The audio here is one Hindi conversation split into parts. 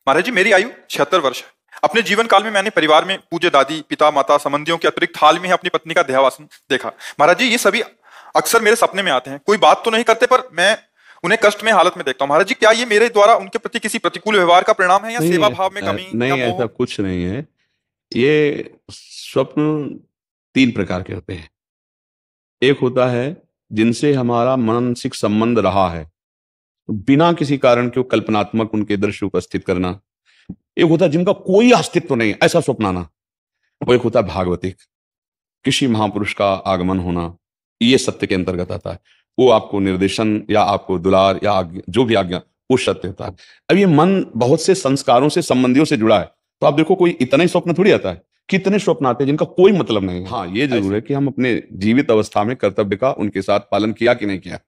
महाराज जी, मेरी आयु 76 वर्ष है। अपने जीवन काल में मैंने परिवार में पूज्य दादी, पिता, माता, संबंधियों के अतिरिक्त हाल में ही अपनी पत्नी का देहावसान देखा। महाराज जी, ये सभी अक्सर मेरे सपने में आते हैं। कोई बात तो नहीं करते, पर मैं उन्हें कष्ट में हालत में देखता हूँ। महाराज जी, क्या ये मेरे द्वारा उनके प्रति किसी प्रतिकूल व्यवहार का परिणाम है, या सेवा भाव में कमी, नहीं, या मोह? ऐसा कुछ नहीं है। ये स्वप्न तीन प्रकार के होते हैं। एक होता है जिनसे हमारा मानसिक संबंध रहा है, तो बिना किसी कारण के कल्पनात्मक उनके दृश्य उपस्थित करना। एक होता है जिनका कोई अस्तित्व नहीं, ऐसा स्वप्न आना। वो एक होता है भागवतिक, किसी महापुरुष का आगमन होना। ये सत्य के अंतर्गत आता है। वो आपको निर्देशन या आपको दुलार या जो भी आज्ञा, वो सत्य होता है। अब ये मन बहुत से संस्कारों से, संबंधियों से जुड़ा है, तो आप देखो कोई इतना ही स्वप्न थोड़ी आता है। कितने स्वप्न आते हैं जिनका कोई मतलब नहीं है। हाँ, ये जरूर है कि हम अपने जीवित अवस्था में कर्तव्य का उनके साथ पालन किया कि नहीं किया।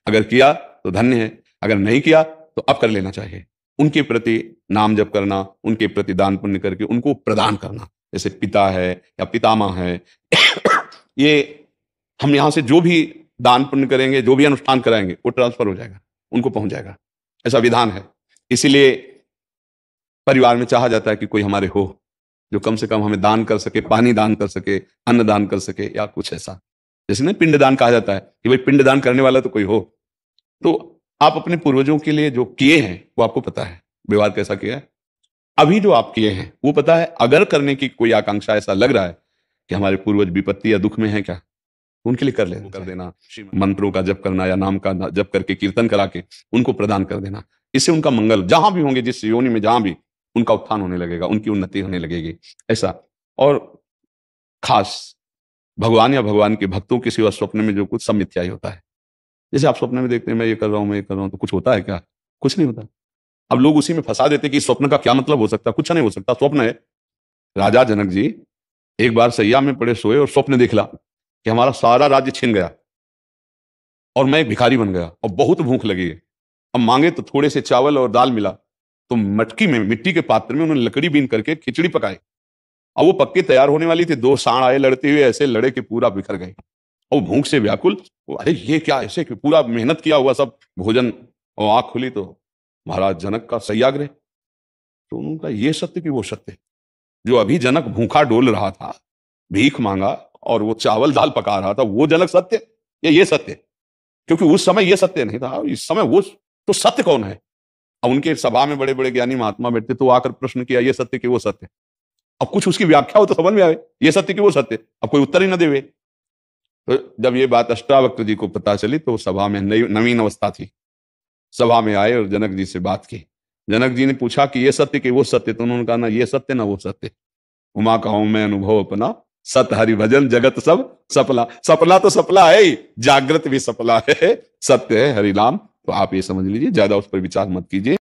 अगर किया तो धन्य है, अगर नहीं किया तो अब कर लेना चाहिए। उनके प्रति नाम जप करना, उनके प्रति दान पुण्य करके उनको प्रदान करना। जैसे पिता है या पितामह है ये हम यहां से जो भी दान पुण्य करेंगे, जो भी अनुष्ठान कराएंगे, वो ट्रांसफर हो जाएगा, उनको पहुंच जाएगा। ऐसा विधान है। इसीलिए परिवार में चाहा जाता है कि कोई हमारे हो जो कम से कम हमें दान कर सके, पानी दान कर सके, अन्न दान कर सके, या कुछ ऐसा। जैसे ना पिंडदान कहा जाता है कि भाई पिंडदान करने वाला तो कोई हो। तो आप अपने पूर्वजों के लिए जो किए हैं वो आपको पता है, व्यवहार कैसा किया है। अभी जो आप किए हैं वो पता है। अगर करने की कोई आकांक्षा ऐसा लग रहा है कि हमारे पूर्वज विपत्ति या दुख में है क्या, तो उनके लिए कर देना। मंत्रों का जप करना या नाम का जप करके कीर्तन करा के उनको प्रदान कर देना। इससे उनका मंगल, जहां भी होंगे, जिस योनि में जहां भी, उनका उत्थान होने लगेगा, उनकी उन्नति होने लगेगी। ऐसा। और खास भगवान या भगवान के भक्तों के सिवा स्वप्न में जो कुछ सब मिथ्या ही होता है। जैसे आप स्वप्न में देखते हैं मैं ये कर रहा हूं, मैं ये कर रहा हूं, तो कुछ होता है क्या? कुछ नहीं होता। अब लोग उसी में फंसा देते कि स्वप्न का क्या मतलब हो सकता है। कुछ नहीं हो सकता, स्वप्न है। राजा जनक जी एक बार सैया में पड़े सोए और स्वप्न देखला कि हमारा सारा राज्य छिन गया और मैं एक भिखारी बन गया और बहुत भूख लगी है। अब मांगे तो थोड़े से चावल और दाल मिला, तो मटकी में, मिट्टी के पात्र में उन्होंने लकड़ी बीन करके खिचड़ी पकाई। अब वो पक्के तैयार होने वाली थी, दो सांड आए लड़ते हुए, ऐसे लड़े के पूरा बिखर गए। और भूख से व्याकुल, अरे ये क्या, ऐसे कि पूरा मेहनत किया हुआ सब भोजन, और आंख खुली तो महाराज जनक का सत्याग्रह। तो उनका ये सत्य कि वो सत्य, जो अभी जनक भूखा डोल रहा था, भीख मांगा और वो चावल दाल पका रहा था, वो जनक सत्य या ये सत्य? क्योंकि उस समय ये सत्य नहीं था, इस समय वो तो सत्य कौन है? अब उनके सभा में बड़े बड़े ज्ञानी महात्मा बैठते, तो आकर प्रश्न किया ये सत्य कि वो सत्य। अब कुछ उसकी व्याख्या हो तो समझ में आवे, ये सत्य कि वो सत्य। अब कोई उत्तर ही ना देवे। तो जब ये बात अष्टावक्र जी को पता चली तो सभा में नवीन अवस्था थी, सभा में आए और जनक जी से बात की। जनक जी ने पूछा कि ये सत्य कि वो सत्य? तो उन्होंने कहा ना ये सत्य ना वो सत्य। उमा कहूं मैं अनुभव अपना, सत हरि भजन जगत सब सपला। सपला तो सपला है ही, जागृत भी सपला है, सत्य है हरि नाम। तो आप ये समझ लीजिए, ज्यादा उस पर विचार मत कीजिए।